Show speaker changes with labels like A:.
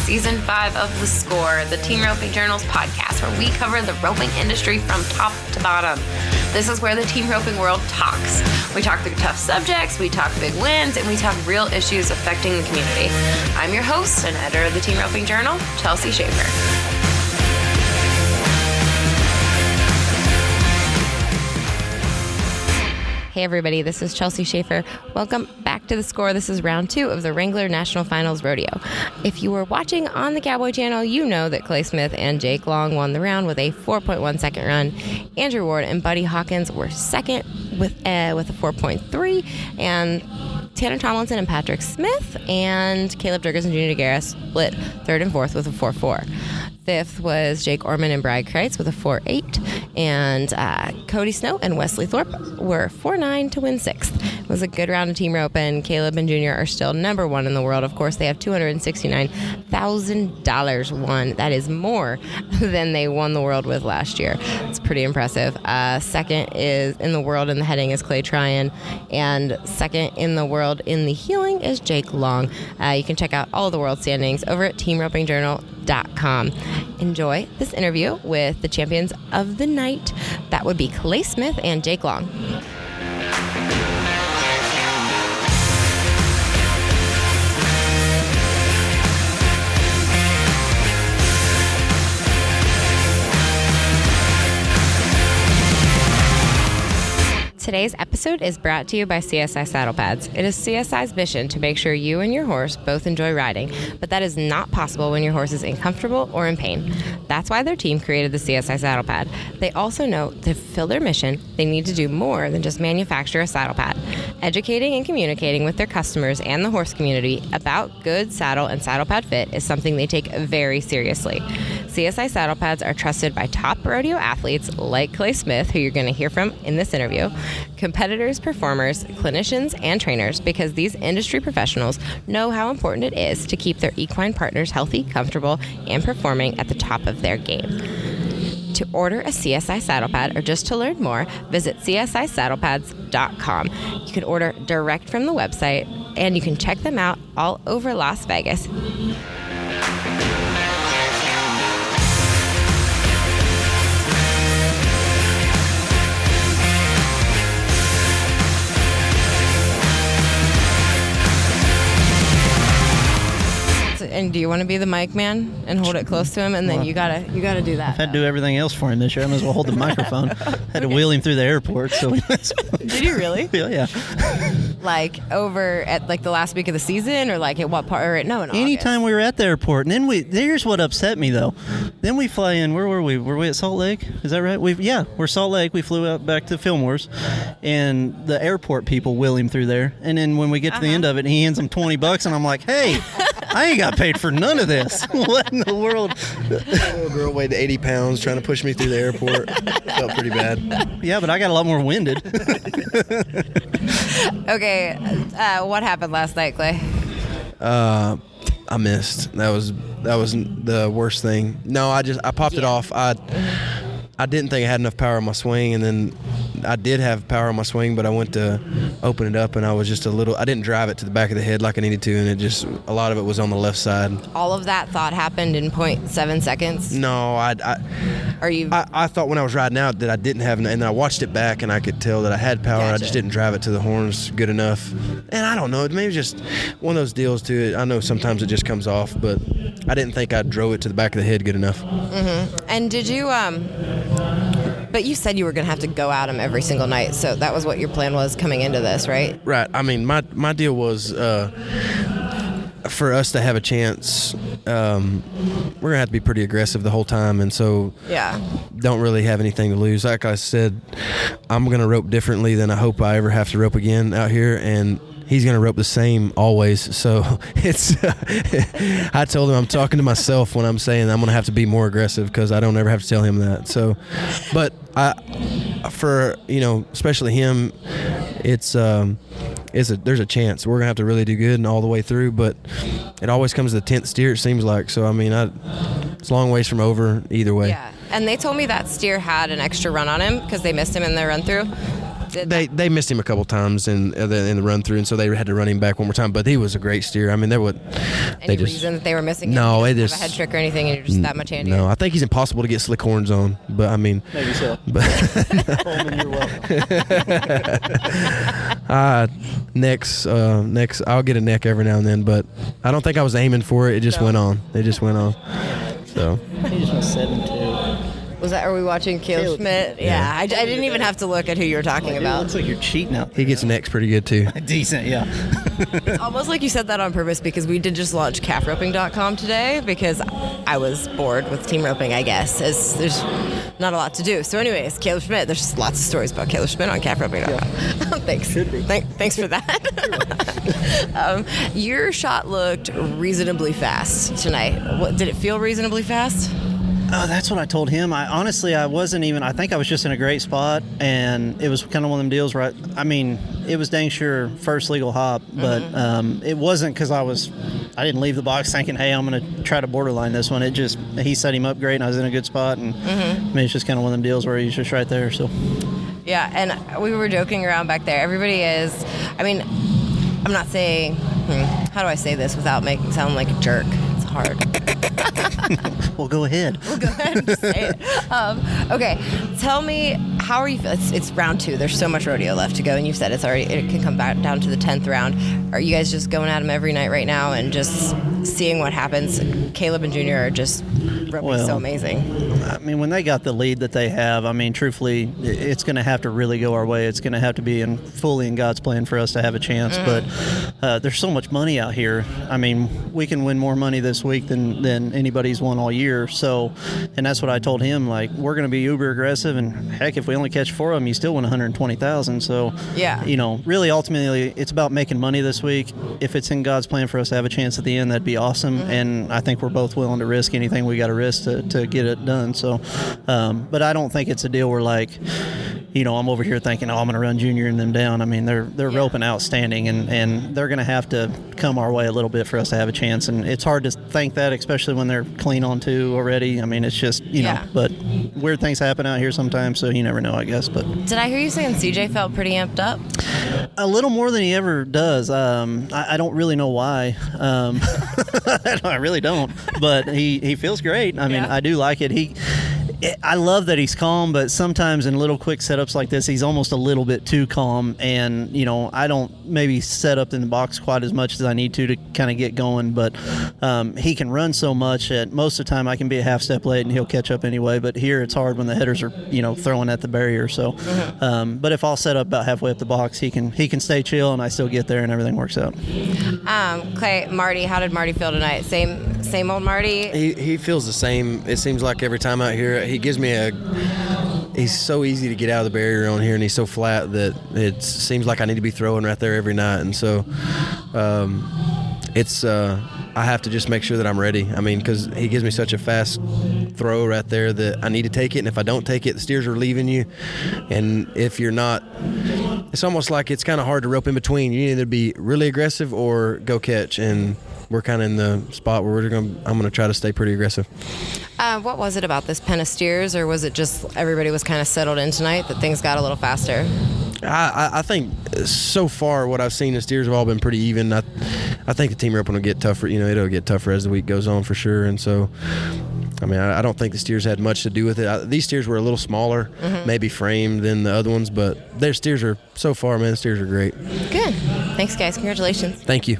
A: Season 5 of The Score, the Team Roping Journal's podcast, where we cover the roping industry from top to bottom. This is where the team roping world talks. We talk through tough subjects, we talk big wins, and we talk real issues affecting the community. I'm your host and editor of the Team Roping Journal, Chelsea Shaffer. Hey everybody, this is Chelsea Shaffer. Welcome back to The Score. This is round 2 of the Wrangler National Finals Rodeo. If you were watching on the Cowboy Channel, you know that Clay Smith and Jake Long won the round with a 4.1 second run. Andrew Ward and Buddy Hawkins were second with a 4.3, and Tanner Tomlinson and Patrick Smith and Caleb Durgas and Junior Guerra split third and fourth with a 4.4. Fifth was Jake Orman and Brad Kreitz with a 4.8, and Cody Snow and Wesley Thorpe were 4.9 to win sixth. It was a good round of team rope, and Caleb and Junior are still number one in the world. Of course, they have $269,000 won. That is more than they won the world with last year. It's pretty impressive. Second is in the world in the heading is Clay Tryon, and second in the world in the heeling is Jake Long. You can check out all of the world standings over at teamropingjournal.com. Enjoy this interview with the champions of the night. That would be Clay Smith and Jake Long. Today's episode is brought to you by CSI Saddle Pads. It is CSI's mission to make sure you and your horse both enjoy riding, but that is not possible when your horse is uncomfortable or in pain. That's why their team created the CSI Saddle Pad. They also know to fulfill their mission, they need to do more than just manufacture a saddle pad. Educating and communicating with their customers and the horse community about good saddle and saddle pad fit is something they take very seriously. CSI Saddle Pads are trusted by top rodeo athletes like Clay Smith, who you're going to hear from in this interview, competitors, performers, clinicians, and trainers, because these industry professionals know how important it is to keep their equine partners healthy, comfortable, and performing at the top of their game. To order a CSI saddle pad or just to learn more, visit CSISaddlePads.com. You can order direct from the website, and you can check them out all over Las Vegas. And do you want to be the mic man and hold it close to him, and then you gotta do that.
B: I've had to do everything else for him this year. I might as well hold the microphone. Had to wheel him through the airport. So
A: Did you really?
B: Yeah.
A: Like over at like the last week of the season, or like at what part? Or no, in
B: anytime
A: August.
B: we were at the airport, and then here's what upset me though. Then we fly in. Where were we? Were we at Salt Lake? Is that right? We're Salt Lake. We flew out back to Fillmore's, and the airport people wheel him through there. And then when we get to the end of it, he hands them $20, and I'm like, hey, I ain't got paid for none of this. What in the world?
C: A little girl weighed 80 pounds trying to push me through the airport. Felt pretty bad.
B: Yeah, but I got a lot more winded.
A: Okay, what happened last night, Clay?
C: I missed. That was the worst thing. No, I popped it off. I didn't think I had enough power on my swing, and then I did have power on my swing, but I went to open it up, and I was just I didn't drive it to the back of the head like I needed to, and a lot of it was on the left side.
A: All of that thought happened in 0.7 seconds?
C: No, I thought when I was riding out that I didn't have, and then I watched it back, and I could tell that I had power. Gotcha. I just didn't drive it to the horns good enough. And I don't know, maybe just one of those deals to it. I know sometimes it just comes off, but I didn't think I drove it to the back of the head good enough.
A: Mm-hmm. And did you, but you said you were going to have to go at him every single night, so that was what your plan was coming into this, right?
C: Right. I mean, my deal was for us to have a chance, we're going to have to be pretty aggressive the whole time, and so don't really have anything to lose. Like I said, I'm going to rope differently than I hope I ever have to rope again out here, and he's going to rope the same always. So it's I told him I'm talking to myself when I'm saying I'm going to have to be more aggressive, because I don't ever have to tell him that. So, but for especially him, there's a chance we're going to have to really do good and all the way through, but it always comes to the 10th steer, it seems like. So I mean, it's a long ways from over either way.
A: Yeah. And they told me that steer had an extra run on him because they missed him in their run through.
C: They missed him a couple times in the run through, and so they had to run him back one more time. But he was a great steer. I mean,
A: Any reason that they were missing him?
C: No,
A: He
C: it
A: doesn't
C: just
A: have a head trick or anything, and you're just that much handier.
C: No, I think he's impossible to get slick horns on. But I mean,
B: maybe so.
C: But
B: Coleman, you're welcome.
C: Next, I'll get a neck every now and then, but I don't think I was aiming for it. It just went on. It just went on. So
B: He just went 7-2.
A: Are we watching Caleb Schmidt? Yeah. I didn't even have to look at who you were talking
B: It
A: about.
B: looks like you're cheating out there.
C: he gets necks pretty good too.
B: Decent, yeah.
A: It's almost like you said that on purpose because we did just launch calfroping.com today because I was bored with team roping, I guess, as there's not a lot to do. So anyways, Caleb Schmidt, there's just lots of stories about Caleb Schmidt on calfroping.com. Thanks.
B: Should be.
A: Thanks for that. Your shot looked reasonably fast tonight. Did it feel reasonably fast?
B: Oh, that's what I told him. I think I was just in a great spot, and it was kind of one of them deals where it was dang sure first legal hop, but it wasn't because I didn't leave the box thinking, hey, I'm going to try to borderline this one. He set him up great, and I was in a good spot, and it's just kind of one of them deals where he's just right there. So,
A: yeah, and we were joking around back there. Everybody is. I'm not saying. How do I say this without making sound like a jerk? It's hard.
B: Well, go ahead.
A: We'll go ahead and just say it. Okay, tell me, how are you feeling? It's round 2. There's so much rodeo left to go, and you've said it can come back down to the 10th round. Are you guys just going at them every night right now and just seeing what happens? Caleb and Junior are just roping so amazing.
B: When they got the lead that they have, truthfully, it's going to have to really go our way. It's going to have to be fully in God's plan for us to have a chance. But there's so much money out here. We can win more money this week than anybody's won all year. So, and that's what I told him. Like, we're going to be uber aggressive, and heck, if we only catch 4 of them, you still win $120,000. So,
A: yeah,
B: really, ultimately, it's about making money this week. If it's in God's plan for us to have a chance at the end, that'd be awesome. And I think we're both willing to risk anything we got to risk to get it done. So, but I don't think it's a deal where I'm over here thinking, I'm going to run Junior and them down. They're roping outstanding, and they're going to have to come our way a little bit for us to have a chance. And it's hard to think that, especially when they're clean on 2 already. It's just, know, but weird things happen out here sometimes, so you never know, I guess. But
A: did I hear you saying CJ felt pretty amped up?
B: A little more than he ever does. I don't really know why. I really don't. But he feels great. I do like it. I love that he's calm, but sometimes in little quick setups like this, he's almost a little bit too calm. And, I don't maybe set up in the box quite as much as I need to kind of get going. But he can run so much that most of the time I can be a half step late and he'll catch up anyway. But here it's hard when the headers are, throwing at the barrier. So, but if I'll set up about halfway up the box, he can stay chill and I still get there and everything works out.
A: Clay, Marty, how did Marty feel tonight? Same old Marty?
C: He feels the same. It seems like every time out here, he gives me he's so easy to get out of the barrier on here, and he's so flat that it seems like I need to be throwing right there every night. And so I have to just make sure that I'm ready. Because he gives me such a fast throw right there that I need to take it, and if I don't take it, the steers are leaving you. And if you're not, it's almost like it's kind of hard to rope in between. You need to either be really aggressive or go catch, and we're kind of in the spot where I'm going to try to stay pretty aggressive.
A: What was it about this pen of steers, or was it just everybody was kind of settled in tonight that things got a little faster?
C: I think so far what I've seen, the steers have all been pretty even. I think the team roping will get tougher. It'll get tougher as the week goes on for sure. And so, I don't think the steers had much to do with it. These steers were a little smaller, maybe framed than the other ones, but their steers are, so far, man, the steers are great.
A: Good. Thanks, guys. Congratulations.
C: Thank you.